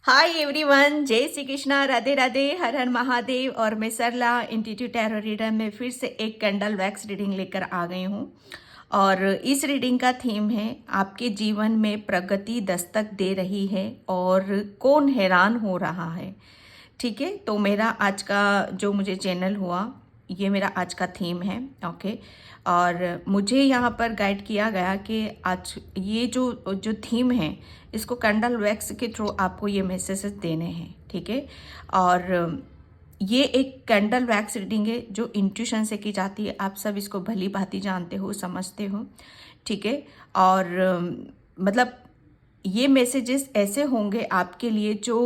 Hi everyone, जय श्री कृष्णा, राधे राधे, हर हर महादेव। और मैं सरला इंट्यूटिव टैरो रीडर में फिर से एक कैंडल वैक्स रीडिंग लेकर आ गई हूँ। और इस रीडिंग का थीम है आपके जीवन में प्रगति दस्तक दे रही है और कौन हैरान हो रहा है। ठीक है, तो मेरा आज का जो मुझे चैनल हुआ, ये मेरा आज का थीम है। ओके, और मुझे यहाँ पर गाइड किया गया कि आज ये जो जो थीम है, इसको कैंडल वैक्स के थ्रू आपको ये मैसेजेस देने हैं। ठीक है, और ये एक कैंडल वैक्स रीडिंग है जो इंट्यूशन से की जाती है। आप सब इसको भली भांति जानते हो, समझते हो। ठीक है, और मतलब ये मैसेजेस ऐसे होंगे आपके लिए जो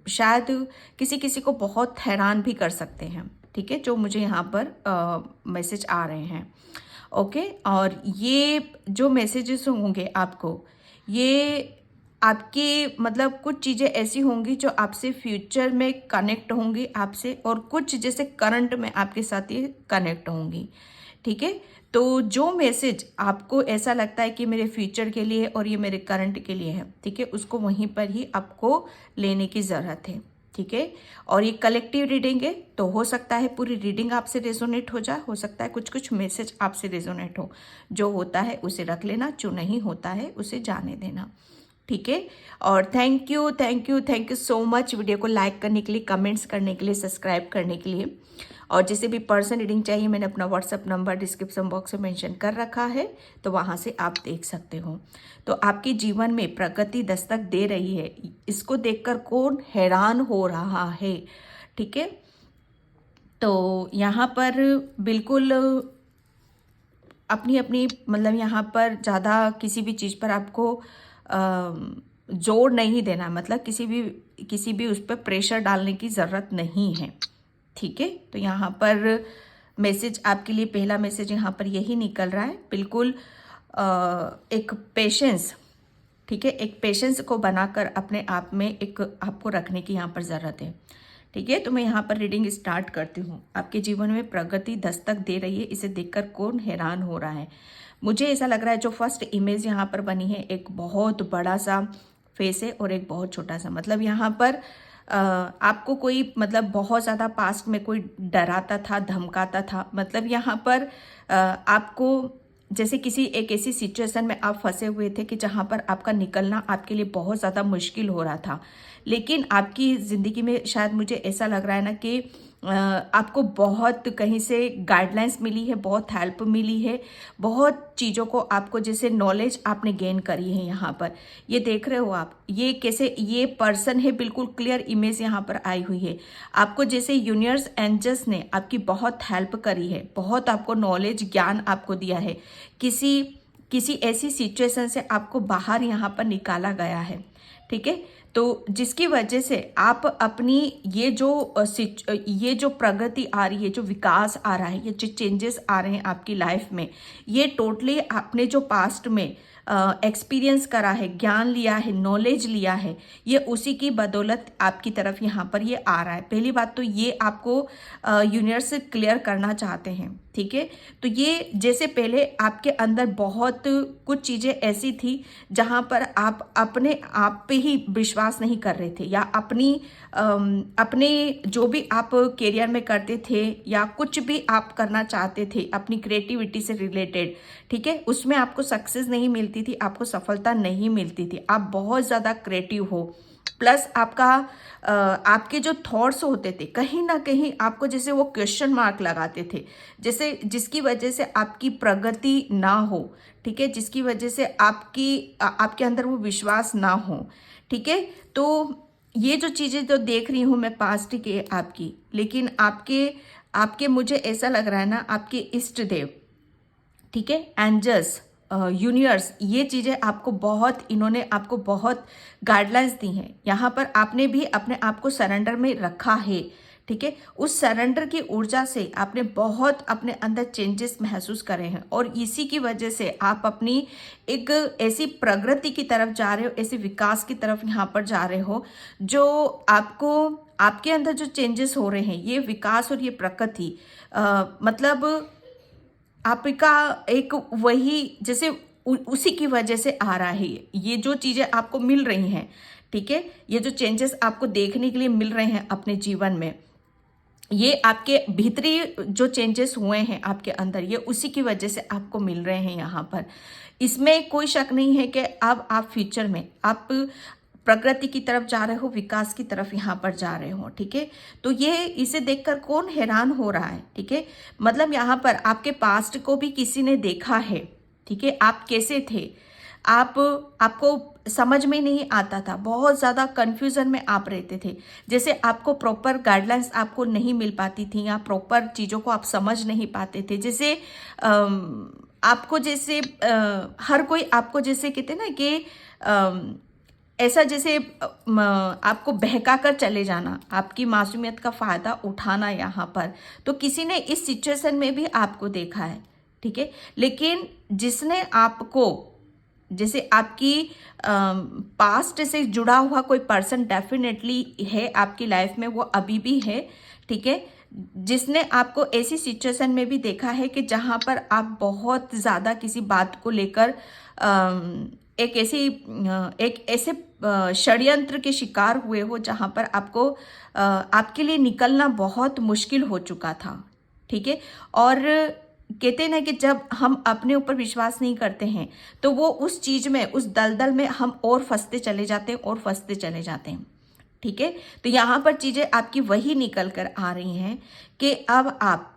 शायद किसी किसी को बहुत हैरान भी कर सकते हैं। ठीक है, जो मुझे यहाँ पर मैसेज आ रहे हैं। ओके, और ये जो मैसेजेस होंगे आपको, ये आपकी मतलब कुछ चीज़ें ऐसी होंगी जो आपसे फ्यूचर में कनेक्ट होंगी आपसे, और कुछ जैसे करंट में आपके साथ ये कनेक्ट होंगी। ठीक है, तो जो मैसेज आपको ऐसा लगता है कि मेरे फ्यूचर के लिए और ये मेरे करंट के लिए है, ठीक है, उसको वहीं पर ही आपको लेने की ज़रूरत है। ठीक है, और ये कलेक्टिव रीडिंग है, तो हो सकता है पूरी रीडिंग आपसे रेजोनेट हो जाए, हो सकता है कुछ कुछ मैसेज आपसे रेजोनेट हो। जो होता है उसे रख लेना, जो नहीं होता है उसे जाने देना। ठीक है, और thank you thank you thank you so much video को लाइक करने के लिए, कमेंट्स करने के लिए, सब्सक्राइब करने के लिए। और जिसे भी पर्सन रीडिंग चाहिए, मैंने अपना व्हाट्सअप नंबर डिस्क्रिप्शन बॉक्स में मेंशन कर रखा है, तो वहाँ से आप देख सकते हो। तो आपके जीवन में प्रगति दस्तक दे रही है, इसको देखकर कौन हैरान हो रहा है। ठीक है, तो यहाँ पर बिल्कुल अपनी अपनी मतलब यहाँ पर ज़्यादा किसी भी चीज़ पर आपको जोर नहीं देना, मतलब किसी भी उस पर प्रेशर डालने की ज़रूरत नहीं है। ठीक है, तो यहाँ पर मैसेज आपके लिए, पहला मैसेज यहाँ पर यही निकल रहा है। बिल्कुल एक पेशेंस, ठीक है, एक पेशेंस को बनाकर अपने आप में एक आपको रखने की यहाँ पर ज़रूरत है। ठीक है, तो मैं यहाँ पर रीडिंग स्टार्ट करती हूँ। आपके जीवन में प्रगति दस्तक दे रही है, इसे देखकर कौन हैरान हो रहा है। मुझे ऐसा लग रहा है जो फर्स्ट इमेज यहाँ पर बनी है, एक बहुत बड़ा सा फेस है और एक बहुत छोटा सा, मतलब यहाँ पर आपको कोई मतलब बहुत ज़्यादा पास्ट में कोई डराता था, धमकाता था। मतलब यहाँ पर आपको जैसे किसी एक ऐसी सिचुएशन में आप फंसे हुए थे कि जहाँ पर आपका निकलना आपके लिए बहुत ज़्यादा मुश्किल हो रहा था। लेकिन आपकी ज़िंदगी में शायद मुझे ऐसा लग रहा है ना कि आपको बहुत कहीं से गाइडलाइंस मिली है, बहुत हेल्प मिली है, बहुत चीज़ों को आपको जैसे नॉलेज आपने गेन करी है। यहाँ पर ये देख रहे हो आप, ये कैसे ये पर्सन है, बिल्कुल क्लियर इमेज यहाँ पर आई हुई है। आपको जैसे यूनिवर्स एंजल्स ने आपकी बहुत हेल्प करी है, बहुत आपको नॉलेज ज्ञान आपको दिया है। किसी किसी ऐसी सिचुएशन से आपको बाहर यहाँ पर निकाला गया है। ठीक है, तो जिसकी वजह से आप अपनी ये जो प्रगति आ रही है, जो विकास आ रहा है, ये जो चेंजेस आ रहे हैं आपकी लाइफ में, ये टोटली आपने जो पास्ट में एक्सपीरियंस करा है, ज्ञान लिया है, नॉलेज लिया है, ये उसी की बदौलत आपकी तरफ यहाँ पर ये आ रहा है। पहली बात तो ये आपको यूनिवर्स से क्लियर करना चाहते हैं। ठीक है, तो ये जैसे पहले आपके अंदर बहुत कुछ चीज़ें ऐसी थी जहाँ पर आप अपने आप पे ही विश्वास नहीं कर रहे थे, या अपने जो भी आप करियर में करते थे या कुछ भी आप करना चाहते थे अपनी क्रिएटिविटी से रिलेटेड, ठीक है, उसमें आपको सक्सेस नहीं मिलती थी, आपको सफलता नहीं मिलती थी। आप बहुत ज़्यादा क्रिएटिव हो, प्लस आपके जो थॉट्स होते थे कहीं ना कहीं आपको जैसे वो क्वेश्चन मार्क लगाते थे, जैसे जिसकी वजह से आपकी प्रगति ना हो। ठीक है, जिसकी वजह से आपके अंदर वो विश्वास ना हो। ठीक है, तो ये जो चीज़ें जो देख रही हूँ मैं पास्ट की आपकी, लेकिन आपके मुझे ऐसा लग रहा है ना, आपके इष्ट देव, ठीक है, एंजल्स, यूनिवर्स, ये चीज़ें इन्होंने आपको बहुत गाइडलाइंस दी हैं। यहाँ पर आपने भी अपने आप को सरेंडर में रखा है। ठीक है, उस सरेंडर की ऊर्जा से आपने बहुत अपने अंदर चेंजेस महसूस करे हैं, और इसी की वजह से आप अपनी एक ऐसी प्रगति की तरफ जा रहे हो, ऐसे विकास की तरफ यहाँ पर जा रहे हो, जो आपके अंदर जो चेंजेस हो रहे हैं, ये विकास और ये प्रगति मतलब आपका एक वही जैसे उसी की वजह से आ रहा है। ये जो चीज़ें आपको मिल रही हैं, ठीक है। ये जो चेंजेस आपको देखने के लिए मिल रहे हैं अपने जीवन में, ये आपके भीतरी जो चेंजेस हुए हैं आपके अंदर, ये उसी की वजह से आपको मिल रहे हैं यहाँ पर। इसमें कोई शक नहीं है कि अब आप फ्यूचर में आप प्रगति की तरफ जा रहे हो, विकास की तरफ यहाँ पर जा रहे हो, ठीक है। तो ये इसे देखकर कौन हैरान हो रहा है, ठीक है। मतलब यहाँ पर आपके पास्ट को भी किसी ने देखा है, ठीक है। आप कैसे थे, आपको समझ में नहीं आता था, बहुत ज़्यादा कंफ्यूजन में आप रहते थे। जैसे आपको प्रॉपर गाइडलाइंस आपको नहीं मिल पाती थी, या प्रॉपर चीज़ों को आप समझ नहीं पाते थे। जैसे आपको जैसे हर कोई आपको जैसे कहते ना कि ऐसा जैसे आपको बहका कर चले जाना, आपकी मासूमियत का फ़ायदा उठाना यहाँ पर। तो किसी ने इस सिचुएशन में भी आपको देखा है, ठीक है। लेकिन जिसने आपको, जैसे आपकी पास्ट से जुड़ा हुआ कोई पर्सन डेफिनेटली है आपकी लाइफ में, वो अभी भी है, ठीक है। जिसने आपको ऐसी सिचुएशन में भी देखा है कि जहाँ पर आप बहुत ज़्यादा किसी बात को लेकर एक ऐसे षड्यंत्र के शिकार हुए हो जहाँ पर आपको आपके लिए निकलना बहुत मुश्किल हो चुका था, ठीक है। और कहते हैं ना कि जब हम अपने ऊपर विश्वास नहीं करते हैं तो वो उस चीज़ में, उस दलदल में हम और फंसते चले जाते हैं और फंसते चले जाते हैं, ठीक है। तो यहाँ पर चीज़ें आपकी वही निकल कर आ रही हैं कि अब आप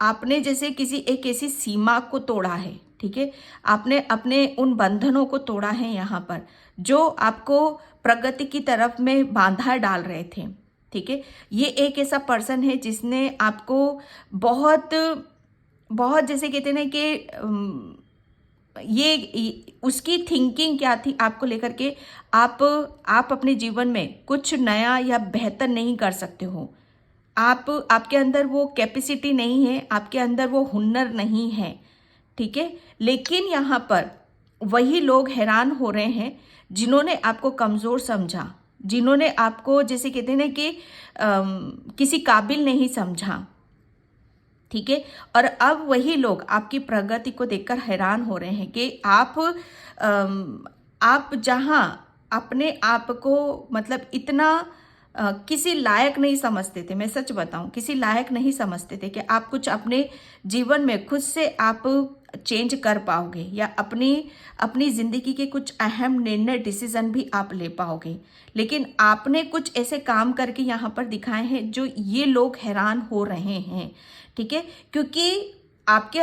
आपने जैसे किसी एक ऐसी सीमा को तोड़ा है, ठीक है। आपने अपने उन बंधनों को तोड़ा है यहाँ पर, जो आपको प्रगति की तरफ में बांधा डाल रहे थे, ठीक है। ये एक ऐसा पर्सन है जिसने आपको बहुत बहुत जैसे कहते हैं ना कि ये उसकी थिंकिंग क्या थी आपको लेकर के, आप अपने जीवन में कुछ नया या बेहतर नहीं कर सकते हो। आपके अंदर वो कैपेसिटी नहीं है, आपके अंदर वो हुनर नहीं है, ठीक है। लेकिन यहाँ पर वही लोग हैरान हो रहे हैं जिन्होंने आपको कमज़ोर समझा, जिन्होंने आपको जैसे कहते हैं ना कि किसी काबिल नहीं समझा, ठीक है। और अब वही लोग आपकी प्रगति को देखकर हैरान हो रहे हैं कि आप जहां अपने आप को मतलब इतना किसी लायक नहीं समझते थे, मैं सच बताऊं, किसी लायक नहीं समझते थे कि आप कुछ अपने जीवन में खुद से आप चेंज कर पाओगे, या अपनी ज़िंदगी के कुछ अहम निर्णय, डिसीजन भी आप ले पाओगे। लेकिन आपने कुछ ऐसे काम करके यहाँ पर दिखाए हैं जो ये लोग हैरान हो रहे हैं, ठीक है। क्योंकि आपके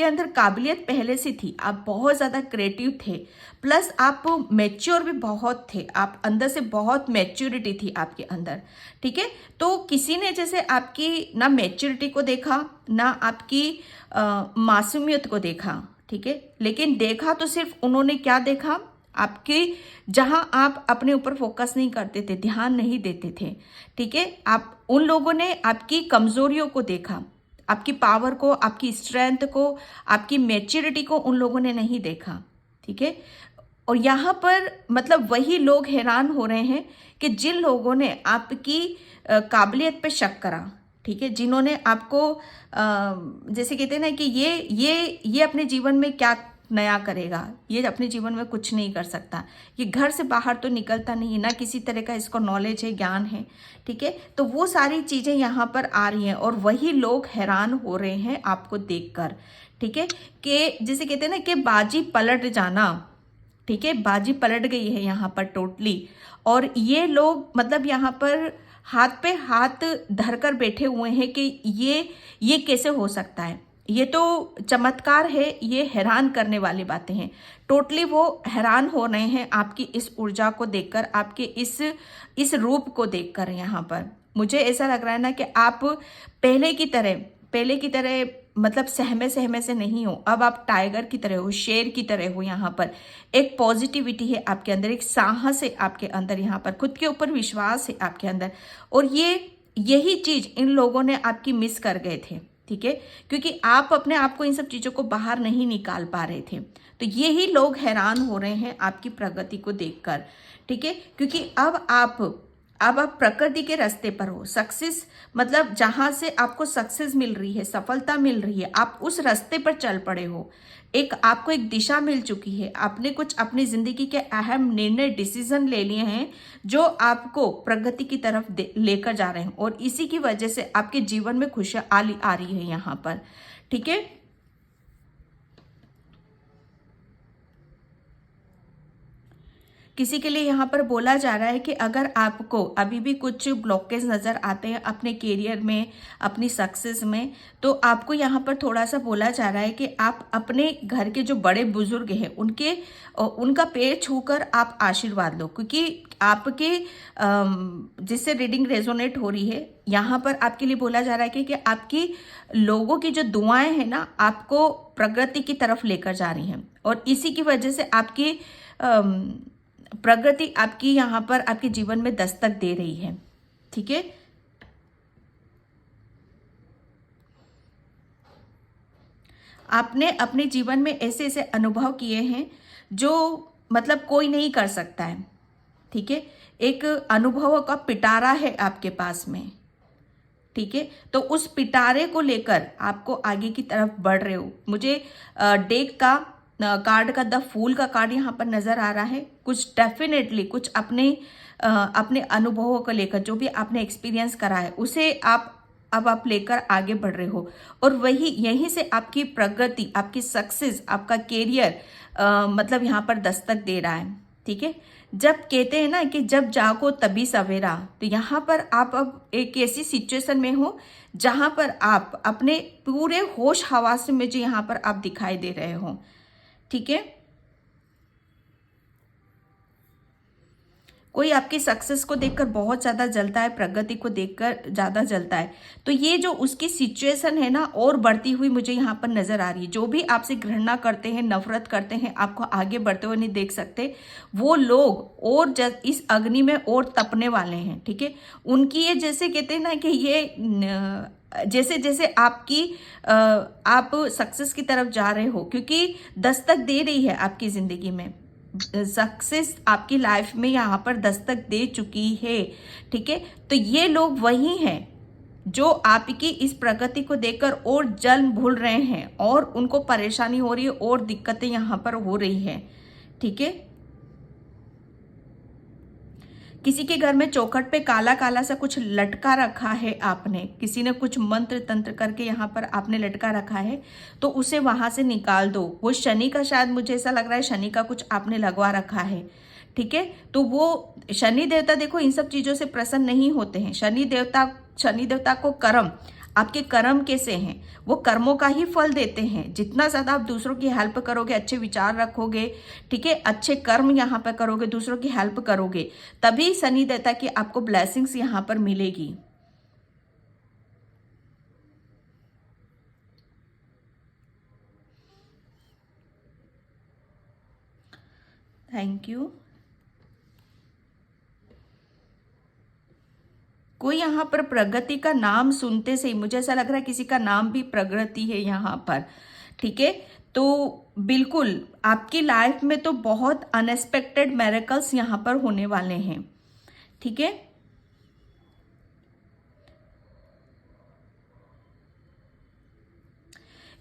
अंदर काबिलियत पहले से थी, आप बहुत ज़्यादा क्रिएटिव थे, प्लस आप मैच्योर भी बहुत थे, आप अंदर से बहुत मैच्योरिटी थी आपके अंदर, ठीक है। तो किसी ने जैसे आपकी ना मैच्योरिटी को देखा, ना आपकी मासूमियत को देखा, ठीक है। लेकिन देखा तो सिर्फ उन्होंने क्या देखा, आपके जहां आप अपने ऊपर फोकस नहीं करते थे, ध्यान नहीं देते थे, ठीक है। आप उन लोगों ने आपकी कमजोरियों को देखा, आपकी पावर को, आपकी स्ट्रेंथ को, आपकी मैच्योरिटी को उन लोगों ने नहीं देखा, ठीक है। और यहाँ पर मतलब वही लोग हैरान हो रहे हैं कि जिन लोगों ने आपकी काबिलियत पे शक करा, ठीक है, जिन्होंने आपको जैसे कहते हैं ना कि ये अपने जीवन में क्या नया करेगा, ये अपने जीवन में कुछ नहीं कर सकता, ये घर से बाहर तो निकलता नहीं है, ना किसी तरह का इसको नॉलेज है, ज्ञान है, ठीक है। तो वो सारी चीज़ें यहाँ पर आ रही हैं और वही लोग हैरान हो रहे हैं आपको देखकर, ठीक है। कि जैसे कहते हैं ना कि बाजी पलट जाना, ठीक है, बाजी पलट गई है यहाँ पर टोटली। और ये लोग मतलब यहाँ पर हाथ पे हाथ धरकर बैठे हुए हैं कि ये कैसे हो सकता है, ये तो चमत्कार है, ये हैरान करने वाली बातें हैं। टोटली वो हैरान हो रहे हैं आपकी इस ऊर्जा को देखकर, आपके इस रूप को देखकर। यहाँ पर मुझे ऐसा लग रहा है ना कि आप पहले की तरह मतलब सहमे से नहीं हो, अब आप टाइगर की तरह हो, शेर की तरह हो। यहाँ पर एक पॉजिटिविटी है आपके अंदर, एक साहस है आपके अंदर, यहाँ पर खुद के ऊपर विश्वास है आपके अंदर। और यही चीज इन लोगों ने आपकी मिस कर गए थे, ठीक है, क्योंकि आप अपने आप को इन सब चीज़ों को बाहर नहीं निकाल पा रहे थे। तो यही लोग हैरान हो रहे हैं आपकी प्रगति को देखकर, ठीक है। क्योंकि अब आप अब आप प्रकृति के रास्ते पर हो। सक्सेस मतलब जहां से आपको सक्सेस मिल रही है, सफलता मिल रही है, आप उस रास्ते पर चल पड़े हो। एक आपको एक दिशा मिल चुकी है। आपने कुछ अपनी जिंदगी के अहम निर्णय, डिसीजन ले लिए हैं जो आपको प्रगति की तरफ लेकर जा रहे हैं, और इसी की वजह से आपके जीवन में खुशहाली आ रही है यहाँ पर। ठीक है, किसी के लिए यहाँ पर बोला जा रहा है कि अगर आपको अभी भी कुछ ब्लॉकेज नज़र आते हैं अपने करियर में, अपनी सक्सेस में, तो आपको यहाँ पर थोड़ा सा बोला जा रहा है कि आप अपने घर के जो बड़े बुजुर्ग हैं उनका पैर छूकर आप आशीर्वाद लो, क्योंकि आपके जिससे रीडिंग रेजोनेट हो रही है, यहाँ पर आपके लिए बोला जा रहा है कि आपकी लोगों की जो दुआएं हैं ना, आपको प्रगति की तरफ लेकर जा रही हैं, और इसी की वजह से आपकी प्रगति आपकी यहाँ पर आपके जीवन में दस्तक दे रही है। ठीक है, आपने अपने जीवन में ऐसे ऐसे अनुभव किए हैं जो मतलब कोई नहीं कर सकता है। ठीक है, एक अनुभवों का पिटारा है आपके पास में। ठीक है, तो उस पिटारे को लेकर आपको आगे की तरफ बढ़ रहे हो। मुझे डेक का कार्ड का द फूल का कार्ड यहाँ पर नजर आ रहा है। कुछ डेफिनेटली कुछ अपने अनुभवों को लेकर, जो भी आपने एक्सपीरियंस करा है उसे अब आप लेकर आगे बढ़ रहे हो, और वही यहीं से आपकी प्रगति, आपकी सक्सेस, आपका कैरियर मतलब यहाँ पर दस्तक दे रहा है। ठीक है, जब कहते हैं ना कि जब जागो तभी सवेरा, तो यहाँ पर आप अब एक ऐसी सिचुएशन में हो जहाँ पर आप अपने पूरे होश हवास में जो यहाँ पर आप दिखाई दे रहे हो। ठीक है, कोई आपकी सक्सेस को देखकर बहुत ज़्यादा जलता है, प्रगति को देखकर ज़्यादा जलता है, तो ये जो उसकी सिचुएशन है ना और बढ़ती हुई मुझे यहाँ पर नज़र आ रही है। जो भी आपसे घृणा करते हैं, नफरत करते हैं, आपको आगे बढ़ते हुए नहीं देख सकते, वो लोग और इस अग्नि में और तपने वाले हैं। ठीक है, उनकी ये जैसे कहते हैं ना कि ये जैसे जैसे आप सक्सेस की तरफ जा रहे हो, क्योंकि दस्तक दे रही है आपकी ज़िंदगी में, सक्सेस आपकी लाइफ में यहाँ पर दस्तक दे चुकी है। ठीक है, तो ये लोग वही हैं जो आपकी इस प्रगति को देखकर और जल भूल रहे हैं, और उनको परेशानी हो रही है और दिक्कतें यहाँ पर हो रही है। ठीक है, किसी के घर में चौखट पे काला काला सा कुछ लटका रखा है आपने, किसी ने कुछ मंत्र तंत्र करके यहाँ पर आपने लटका रखा है, तो उसे वहां से निकाल दो। वो शनि का, शायद मुझे ऐसा लग रहा है शनि का कुछ आपने लगवा रखा है। ठीक है, तो वो शनि देवता देखो इन सब चीजों से प्रसन्न नहीं होते हैं। शनि देवता को कर्म, आपके कर्म कैसे हैं, वो कर्मों का ही फल देते हैं। जितना ज़्यादा आप दूसरों की हेल्प करोगे, अच्छे विचार रखोगे, ठीक है, अच्छे कर्म यहाँ पर करोगे, दूसरों की हेल्प करोगे, तभी शनि देवता की आपको ब्लेसिंग्स यहाँ पर मिलेगी। Thank you. कोई यहाँ पर प्रगति का नाम सुनते से ही मुझे ऐसा लग रहा है किसी का नाम भी प्रगति है यहाँ पर। ठीक है, तो बिल्कुल आपकी लाइफ में तो बहुत अनएक्सपेक्टेड मिरेकल्स यहाँ पर होने वाले हैं। ठीक है,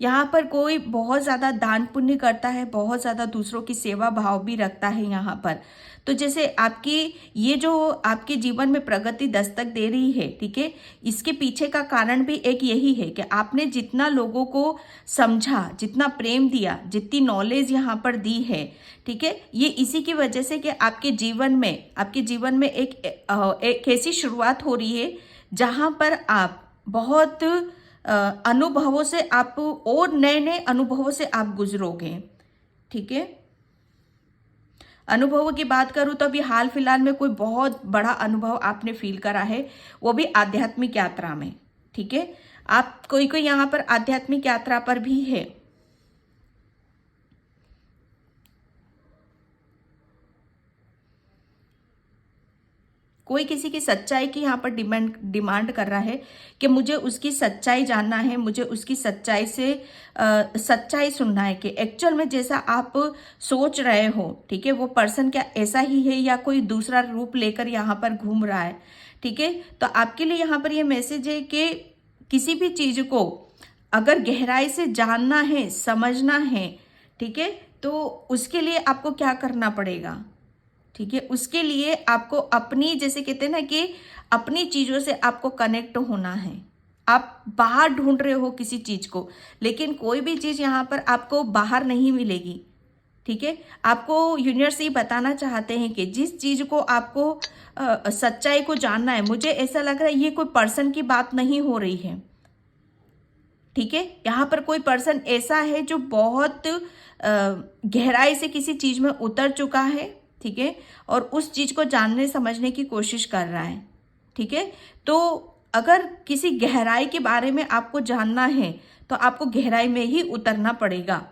यहाँ पर कोई बहुत ज़्यादा दान पुण्य करता है, बहुत ज़्यादा दूसरों की सेवा भाव भी रखता है यहाँ पर। तो जैसे आपकी ये जो आपके जीवन में प्रगति दस्तक दे रही है, ठीक है, इसके पीछे का कारण भी एक यही है कि आपने जितना लोगों को समझा, जितना प्रेम दिया, जितनी नॉलेज यहाँ पर दी है, ठीक है, ये इसी की वजह से कि आपके जीवन में एक ऐसी शुरुआत हो रही है जहाँ पर आप बहुत अनुभवों से, आप और नए नए अनुभवों से आप गुजरोगे। ठीक है, अनुभवों की बात करूं तो अभी हाल फिलहाल में कोई बहुत बड़ा अनुभव आपने फील करा है, वो भी आध्यात्मिक यात्रा में। ठीक है, आप कोई कोई यहाँ पर आध्यात्मिक यात्रा पर भी है। कोई किसी की सच्चाई की यहाँ पर डिमांड कर रहा है कि मुझे उसकी सच्चाई जानना है, मुझे उसकी सच्चाई से सच्चाई सुनना है कि एक्चुअल में जैसा आप सोच रहे हो, ठीक है, वो पर्सन क्या ऐसा ही है या कोई दूसरा रूप लेकर यहाँ पर घूम रहा है, ठीक है। तो आपके लिए यहाँ पर ये मैसेज है कि किसी भी चीज को अगर गहराई से जानना है, समझना है, ठीक है, तो उसके लिए आपको क्या करना पड़ेगा, ठीक है, उसके लिए आपको अपनी, जैसे कहते हैं ना कि अपनी चीजों से आपको कनेक्ट होना है। आप बाहर ढूंढ रहे हो किसी चीज को, लेकिन कोई भी चीज यहाँ पर आपको बाहर नहीं मिलेगी, ठीक है। आपको यूनिवर्स ये बताना चाहते हैं कि जिस चीज को आपको सच्चाई को जानना है, मुझे ऐसा लग रहा है ये कोई पर्सन की बात नहीं हो रही है, ठीक है। यहाँ पर कोई पर्सन ऐसा है जो बहुत गहराई से किसी चीज में उतर चुका है, ठीक है, और उस चीज को जानने समझने की कोशिश कर रहा है, ठीक है। तो अगर किसी गहराई के बारे में आपको जानना है तो आपको गहराई में ही उतरना पड़ेगा।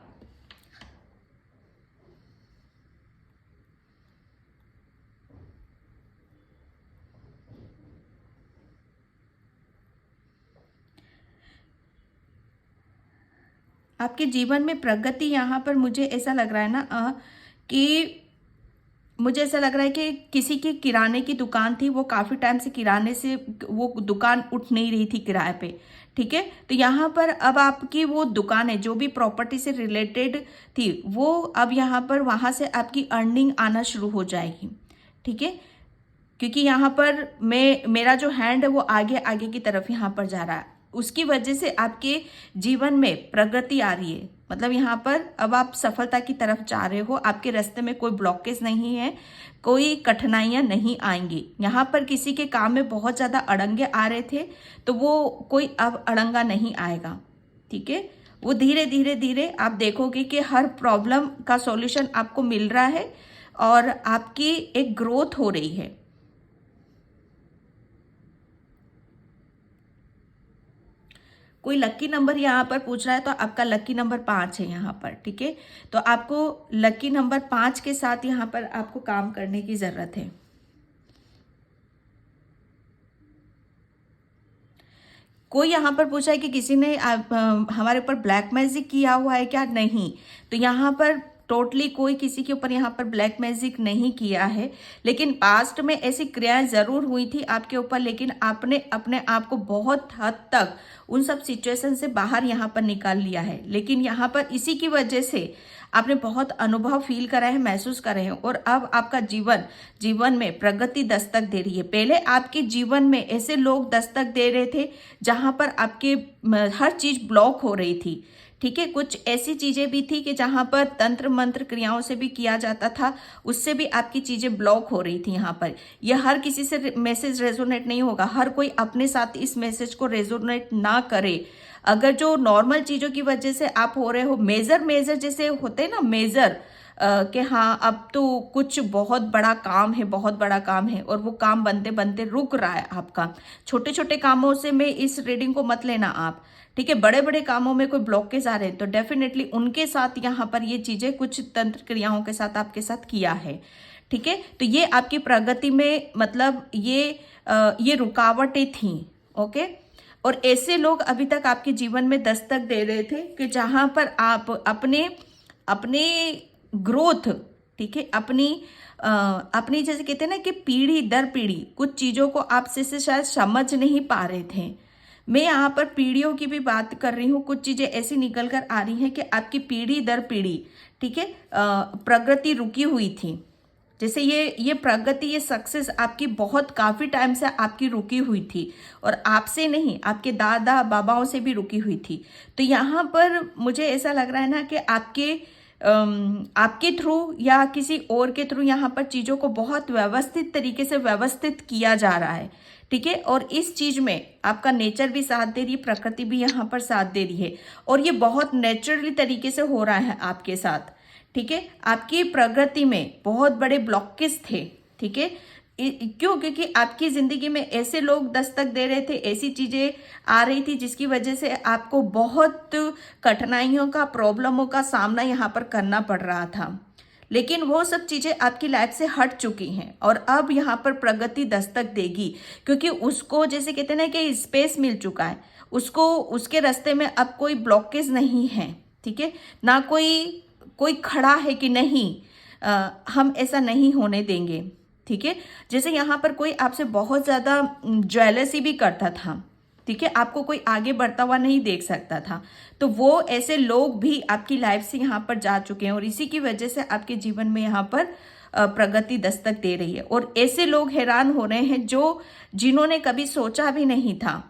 आपके जीवन में प्रगति यहाँ पर मुझे ऐसा लग रहा है ना कि मुझे ऐसा लग रहा है कि किसी की किराने की दुकान थी, वो काफी टाइम से किराने से वो दुकान उठ नहीं रही थी किराए पे, ठीक है। तो यहाँ पर अब आपकी वो दुकान है जो भी प्रॉपर्टी से रिलेटेड थी, वो अब यहाँ पर वहां से आपकी अर्निंग आना शुरू हो जाएगी, ठीक है। क्योंकि यहाँ पर मेरा जो हैंड है वो आगे आगे की तरफ यहाँ पर जा रहा है, उसकी वजह से आपके जीवन में प्रगति आ रही है। मतलब यहाँ पर अब आप सफलता की तरफ जा रहे हो, आपके रास्ते में कोई ब्लॉकेज नहीं है, कोई कठिनाइयां नहीं आएंगी। यहाँ पर किसी के काम में बहुत ज्यादा अड़ंगे आ रहे थे, तो वो कोई अब अड़ंगा नहीं आएगा, ठीक है। वो धीरे धीरे धीरे आप देखोगे कि हर प्रॉब्लम का सॉल्यूशन आपको मिल रहा है और आपकी एक ग्रोथ हो रही है। कोई लकी नंबर यहाँ पर पूछ रहा है तो आपका लकी नंबर 5 है यहाँ पर, ठीक है। तो आपको लकी नंबर 5 के साथ यहाँ पर आपको काम करने की जरूरत है। कोई यहाँ पर पूछा है कि किसी ने हमारे ऊपर ब्लैक मैजिक किया हुआ है क्या? नहीं। तो यहाँ पर टोटली कोई किसी के ऊपर यहाँ पर ब्लैक मैजिक नहीं किया है, लेकिन पास्ट में ऐसी क्रियाएं जरूर हुई थी आपके ऊपर, लेकिन आपने अपने आप को बहुत हद तक उन सब सिचुएशन से बाहर यहाँ पर निकाल लिया है। लेकिन यहाँ पर इसी की वजह से आपने बहुत अनुभव फील करा है, महसूस करे हैं, और अब आपका जीवन में प्रगति दस्तक दे रही है। पहले आपके जीवन में ऐसे लोग दस्तक दे रहे थे जहां पर आपके हर चीज ब्लॉक हो रही थी, ठीक है। कुछ ऐसी चीजें भी थी कि जहां पर तंत्र मंत्र क्रियाओं से भी किया जाता था, उससे भी आपकी चीजें ब्लॉक हो रही थी। यहाँ पर यह हर किसी से मैसेज रेजोनेट नहीं होगा, हर कोई अपने साथ इस मैसेज को रेजोनेट ना करे। अगर जो नॉर्मल चीजों की वजह से आप हो रहे हो, मेजर जैसे होते हैं ना, मेजर कि हाँ अब तो कुछ बहुत बड़ा काम है, बहुत बड़ा काम है, और वो काम बनते बनते रुक रहा है आपका। छोटे छोटे कामों से में इस रीडिंग को मत लेना आप, ठीक है। बड़े बड़े कामों में कोई ब्लॉकेज आ रहे हैं तो डेफिनेटली उनके साथ यहाँ पर ये चीजें कुछ तंत्र क्रियाओं के साथ आपके साथ किया है, ठीक है। तो ये आपकी प्रगति में मतलब ये रुकावटें थी, ओके। और ऐसे लोग अभी तक आपके जीवन में दस्तक दे रहे थे कि जहां पर आप अपने ग्रोथ, ठीक है, अपनी जैसे कहते हैं ना कि पीढ़ी दर पीढ़ी कुछ चीजों को आप से शायद समझ नहीं पा रहे थे। मैं यहाँ पर पीढ़ियों की भी बात कर रही हूँ। कुछ चीजें ऐसी निकल कर आ रही हैं कि आपकी पीढ़ी दर पीढ़ी, ठीक है, प्रगति रुकी हुई थी। जैसे ये प्रगति, ये सक्सेस आपकी बहुत काफी टाइम से आपकी रुकी हुई थी, और आपसे नहीं, आपके दादा बाबाओं से भी रुकी हुई थी। तो यहाँ पर मुझे ऐसा लग रहा है ना कि आपके थ्रू या किसी और के थ्रू यहाँ पर चीजों को बहुत व्यवस्थित तरीके से व्यवस्थित किया जा रहा है, ठीक है। और इस चीज में आपका नेचर भी साथ दे रही है, प्रकृति भी यहाँ पर साथ दे रही है, और ये बहुत नेचुरली तरीके से हो रहा है आपके साथ, ठीक है। आपकी प्रगति में बहुत बड़े ब्लॉकेज थे, ठीक है। क्यों? क्योंकि आपकी जिंदगी में ऐसे लोग दस्तक दे रहे थे, ऐसी चीजें आ रही थी जिसकी वजह से आपको बहुत कठिनाइयों का, प्रॉब्लमों का सामना यहाँ पर करना पड़ रहा था। लेकिन वो सब चीज़ें आपकी लाइफ से हट चुकी हैं और अब यहाँ पर प्रगति दस्तक देगी, क्योंकि उसको जैसे कहते हैं ना कि स्पेस मिल चुका है उसको, उसके रास्ते में अब कोई ब्लॉकेज नहीं है, ठीक है ना, कोई खड़ा है कि नहीं, हम ऐसा नहीं होने देंगे, ठीक है। जैसे यहाँ पर कोई आपसे बहुत ज़्यादा ज्वेलसी भी करता था, ठीक है, आपको कोई आगे बढ़ता हुआ नहीं देख सकता था, तो वो ऐसे लोग भी आपकी लाइफ से यहाँ पर जा चुके हैं और इसी की वजह से आपके जीवन में यहाँ पर प्रगति दस्तक दे रही है। और ऐसे लोग हैरान हो रहे हैं जिन्होंने कभी सोचा भी नहीं था,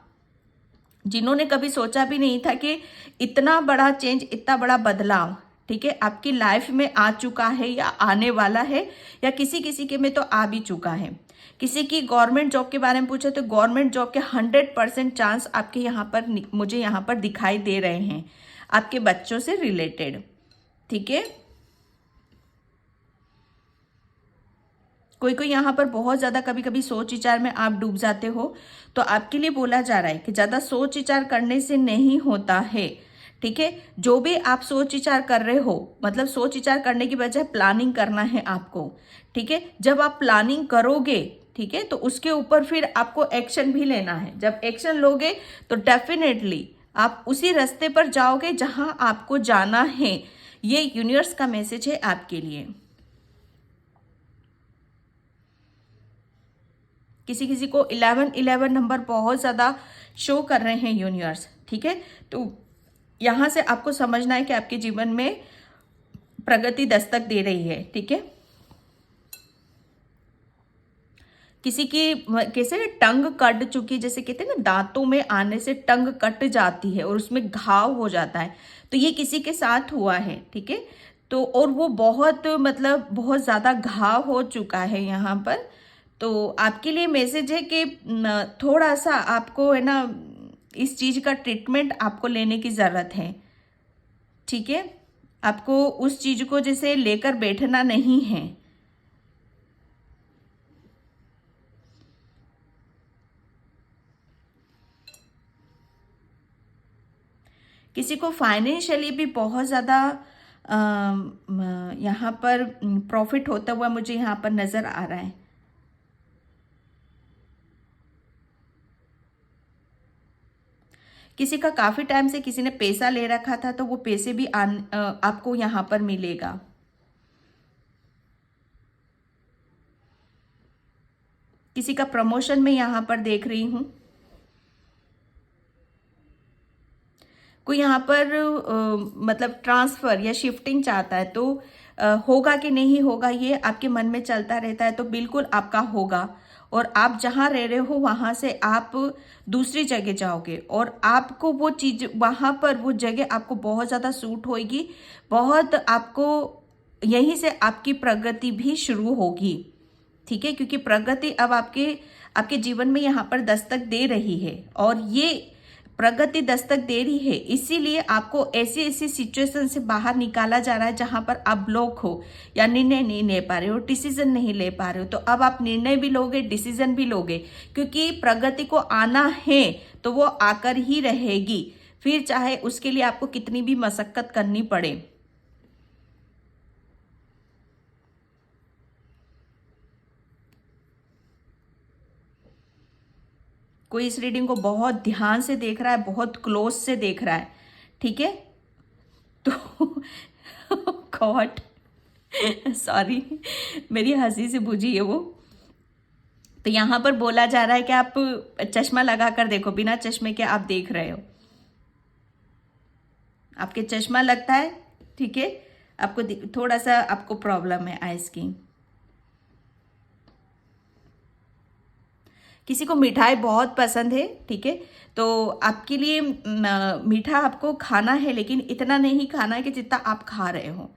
जिन्होंने कभी सोचा भी नहीं था कि इतना बड़ा चेंज, इतना बड़ा बदलाव, ठीक है, आपकी लाइफ में आ चुका है या आने वाला है, या किसी किसी के में तो आ भी चुका है। किसी की गवर्नमेंट जॉब के बारे में पूछे तो गवर्नमेंट जॉब के 100% चांस आपके यहाँ पर मुझे यहाँ पर दिखाई दे रहे हैं, आपके बच्चों से रिलेटेड, ठीक है। कोई यहाँ पर बहुत ज़्यादा कभी कभी सोच विचार में आप डूब जाते हो, तो आपके लिए बोला जा रहा है कि ज़्यादा सोच विचार करने से नहीं होता है, ठीक है। जो भी आप सोच विचार कर रहे हो, मतलब सोच विचार करने की बजाय प्लानिंग करना है आपको, ठीक है। जब आप प्लानिंग करोगे, ठीक है, तो उसके ऊपर फिर आपको एक्शन भी लेना है। जब एक्शन लोगे तो डेफिनेटली आप उसी रास्ते पर जाओगे जहां आपको जाना है। ये यूनिवर्स का मैसेज है आपके लिए। किसी किसी को 11 नंबर बहुत ज़्यादा शो कर रहे हैं यूनिवर्स, ठीक है। तो यहाँ से आपको समझना है कि आपके जीवन में प्रगति दस्तक दे रही है, ठीक है। किसी की कैसे टंग कट चुकी, जैसे कहते हैं ना दांतों में आने से टंग कट जाती है और उसमें घाव हो जाता है, तो ये किसी के साथ हुआ है, ठीक है। तो और वो बहुत मतलब बहुत ज़्यादा घाव हो चुका है यहाँ पर। तो आपके लिए मैसेज है कि थोड़ा सा आपको है ना इस चीज़ का ट्रीटमेंट आपको लेने की ज़रूरत है, ठीक है। आपको उस चीज़ को जैसे लेकर बैठना नहीं है। किसी को फाइनेंशियली भी बहुत ज़्यादा यहाँ पर प्रॉफिट होता हुआ मुझे यहाँ पर नज़र आ रहा है। किसी का काफ़ी टाइम से किसी ने पैसा ले रखा था, तो वो पैसे भी आपको यहाँ पर मिलेगा। किसी का प्रमोशन में यहाँ पर देख रही हूँ। कोई यहाँ पर मतलब ट्रांसफ़र या शिफ्टिंग चाहता है, तो होगा कि नहीं होगा ये आपके मन में चलता रहता है, तो बिल्कुल आपका होगा। और आप जहाँ रह रहे हो वहाँ से आप दूसरी जगह जाओगे और आपको वो चीज़ वहाँ पर वो जगह आपको बहुत ज़्यादा सूट होगी, बहुत आपको यहीं से आपकी प्रगति भी शुरू होगी, ठीक है। क्योंकि प्रगति अब आपके जीवन में यहाँ पर दस्तक दे रही है और ये प्रगति दस्तक दे रही है, इसीलिए आपको ऐसी ऐसी सिचुएशन से बाहर निकाला जा रहा है जहां पर आप ब्लॉक हो या निर्णय नहीं ले पा रहे हो, डिसीजन नहीं ले पा रहे हो। तो अब आप निर्णय भी लोगे, डिसीजन भी लोगे, क्योंकि प्रगति को आना है तो वो आकर ही रहेगी, फिर चाहे उसके लिए आपको कितनी भी मशक्कत करनी पड़े। कोई इस रीडिंग को बहुत ध्यान से देख रहा है, बहुत क्लोज से देख रहा है, ठीक है। तो गॉड सॉरी, मेरी हंसी से बुझी है वो। तो यहाँ पर बोला जा रहा है कि आप चश्मा लगा कर देखो, बिना चश्मे के आप देख रहे हो, आपके चश्मा लगता है, ठीक है। आपको थोड़ा सा आपको प्रॉब्लम है आइज की। किसी को मिठाई बहुत पसंद है, ठीक है, तो आपके लिए मीठा आपको खाना है, लेकिन इतना नहीं खाना है कि जितना आप खा रहे हो।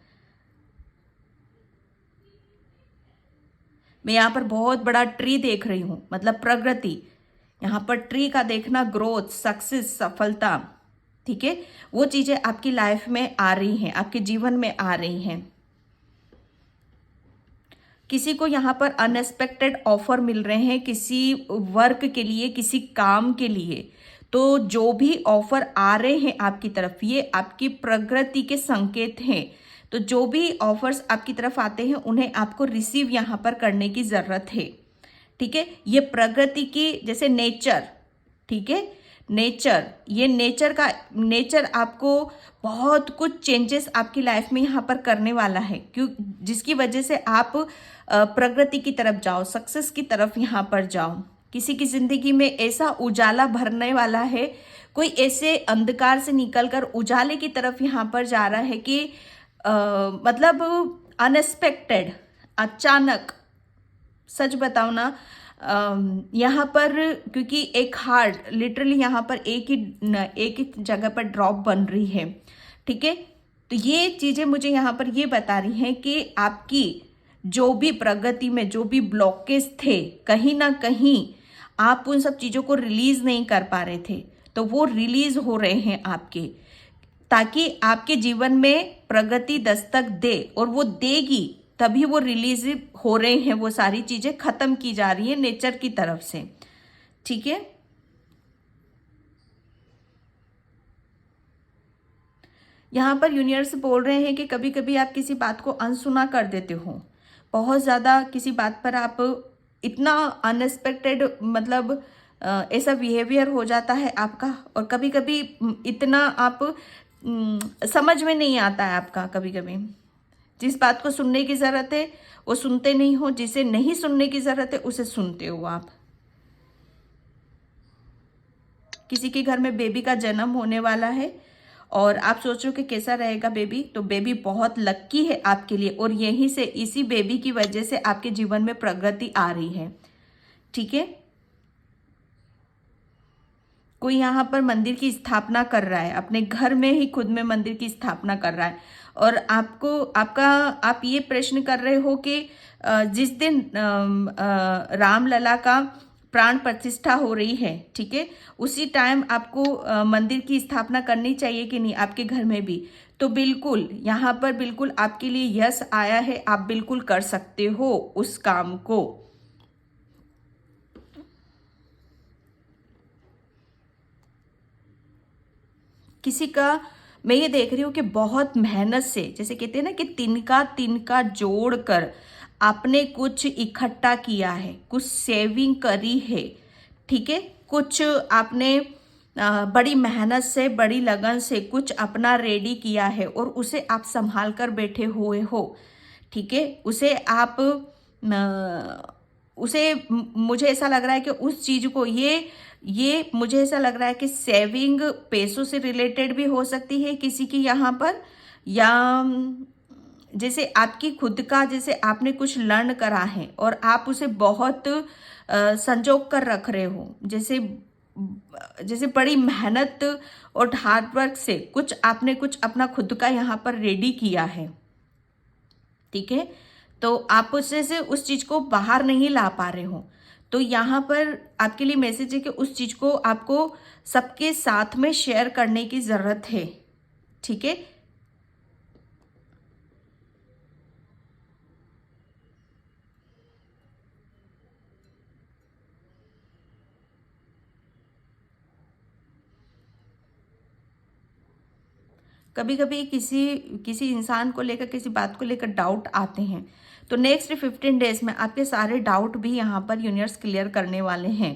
मैं यहाँ पर बहुत बड़ा ट्री देख रही हूँ, मतलब प्रगति, यहाँ पर ट्री का देखना, ग्रोथ, सक्सेस, सफलता, ठीक है, वो चीज़ें आपकी लाइफ में आ रही हैं, आपके जीवन में आ रही हैं। किसी को यहाँ पर अनएक्सपेक्टेड ऑफर मिल रहे हैं किसी वर्क के लिए, किसी काम के लिए। तो जो भी ऑफर आ रहे हैं आपकी तरफ, ये आपकी प्रगति के संकेत हैं। तो जो भी ऑफर्स आपकी तरफ आते हैं उन्हें आपको रिसीव यहाँ पर करने की ज़रूरत है। ठीक है, ये प्रगति की जैसे नेचर, ठीक है, नेचर, ये नेचर आपको बहुत कुछ चेंजेस आपकी लाइफ में यहाँ पर करने वाला है, क्यों, जिसकी वजह से आप प्रगति की तरफ जाओ, सक्सेस की तरफ यहाँ पर जाओ। किसी की जिंदगी में ऐसा उजाला भरने वाला है, कोई ऐसे अंधकार से निकलकर उजाले की तरफ यहाँ पर जा रहा है कि मतलब अनएक्सपेक्टेड, अचानक, सच बताओ ना, यहाँ पर क्योंकि एक हार्ट लिटरली यहाँ पर एक ही जगह पर ड्रॉप बन रही है। ठीक है, तो ये चीज़ें मुझे यहाँ पर ये बता रही हैं कि आपकी जो भी प्रगति में जो भी ब्लॉकेज थे, कहीं ना कहीं आप उन सब चीज़ों को रिलीज नहीं कर पा रहे थे, तो वो रिलीज हो रहे हैं आपके, ताकि आपके जीवन में प्रगति दस्तक दे, और वो देगी तभी वो रिलीज हो रहे हैं, वो सारी चीजें खत्म की जा रही है नेचर की तरफ से। ठीक है, यहाँ पर यूनिवर्स बोल रहे हैं कि कभी कभी आप किसी बात को अनसुना कर देते हो, बहुत ज़्यादा किसी बात पर आप इतना अनएक्सपेक्टेड, मतलब ऐसा बिहेवियर हो जाता है आपका, और कभी कभी इतना आप समझ में नहीं आता है आपका, कभी कभी जिस बात को सुनने की ज़रूरत है वो सुनते नहीं हो, जिसे नहीं सुनने की ज़रूरत है उसे सुनते हो आप। किसी के घर में बेबी का जन्म होने वाला है और आप सोचो कि कैसा रहेगा बेबी, तो बेबी बहुत लक्की है आपके लिए, और यहीं से इसी बेबी की वजह से आपके जीवन में प्रगति आ रही है। ठीक है, कोई यहाँ पर मंदिर की स्थापना कर रहा है, अपने घर में ही खुद में मंदिर की स्थापना कर रहा है, और आप ये प्रश्न कर रहे हो कि जिस दिन रामलला का प्राण प्रतिष्ठा हो रही है, ठीक है, उसी टाइम आपको मंदिर की स्थापना करनी चाहिए कि नहीं आपके घर में भी। तो बिल्कुल यहाँ पर बिल्कुल आपके लिए यस आया है, आप बिल्कुल कर सकते हो उस काम को। किसी का मैं ये देख रही हूँ कि बहुत मेहनत से, जैसे कहते हैं ना कि तिनका तिनका जोड़कर आपने कुछ इकट्ठा किया है, कुछ सेविंग करी है। ठीक है, कुछ आपने बड़ी मेहनत से, बड़ी लगन से कुछ अपना रेडी किया है, और उसे आप संभाल कर बैठे हुए हो। ठीक है, मुझे ऐसा लग रहा है कि उस चीज को ये मुझे ऐसा लग रहा है कि सेविंग पैसों से रिलेटेड भी हो सकती है किसी की यहाँ पर, या जैसे आपकी खुद का, जैसे आपने कुछ लर्न करा है और आप उसे बहुत संजोग कर रख रहे हो, जैसे बड़ी मेहनत और हार्ड वर्क से आपने कुछ अपना खुद का यहाँ पर रेडी किया है। ठीक है, तो आप उससे से उस चीज को बाहर नहीं ला पा रहे हो, तो यहाँ पर आपके लिए मैसेज है कि उस चीज को आपको सबके साथ में शेयर करने की जरूरत है। ठीक है, कभी कभी किसी इंसान को लेकर, किसी बात को लेकर डाउट आते हैं, तो नेक्स्ट 15 डेज में आपके सारे डाउट भी यहाँ पर यूनिवर्स क्लियर करने वाले हैं,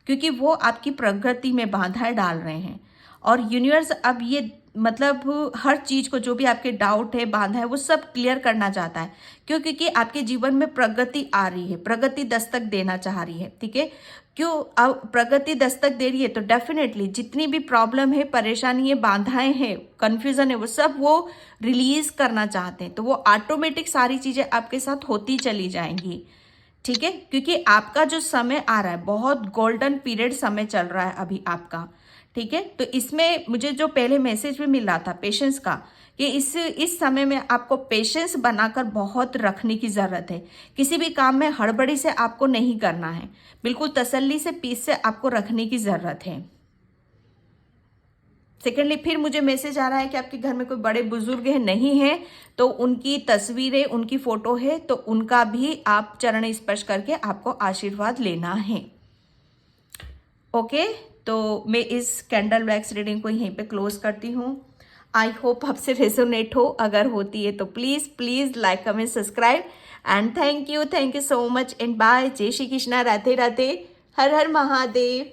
क्योंकि वो आपकी प्रगति में बाधाएं डाल रहे हैं। और यूनिवर्स अब ये मतलब हर चीज को, जो भी आपके डाउट है, बाधा है, वो सब क्लियर करना चाहता है। क्यों? क्योंकि आपके जीवन में प्रगति आ रही है, प्रगति दस्तक देना चाह रही है। ठीक है, क्यों? अब प्रगति दस्तक दे रही है तो डेफिनेटली जितनी भी प्रॉब्लम है, परेशानी है, बाधाएं हैं, कंफ्यूजन है, वो सब वो रिलीज करना चाहते हैं, तो वो ऑटोमेटिक सारी चीजें आपके साथ होती चली जाएंगी। ठीक है, क्योंकि आपका जो समय आ रहा है, बहुत गोल्डन पीरियड समय चल रहा है अभी आपका। ठीक है, तो इसमें मुझे जो पहले मैसेज भी मिल रहा था पेशेंस का, कि इस समय में आपको पेशेंस बनाकर बहुत रखने की जरूरत है। किसी भी काम में हड़बड़ी से आपको नहीं करना है, बिल्कुल तसल्ली से, पीस से आपको रखने की जरूरत है। सेकेंडली, फिर मुझे मैसेज आ रहा है कि आपके घर में कोई बड़े बुजुर्ग है, नहीं है तो उनकी तस्वीरें, उनकी फोटो है, तो उनका भी आप चरण स्पर्श करके आपको आशीर्वाद लेना है। ओके, तो मैं इस कैंडल वैक्स रीडिंग को यहीं पे क्लोज करती हूँ। आई होप आपसे रेजोनेट हो, अगर होती है तो please please like comment subscribe and thank you so much and bye. जय श्री कृष्णा, राधे राधे, हर हर महादेव।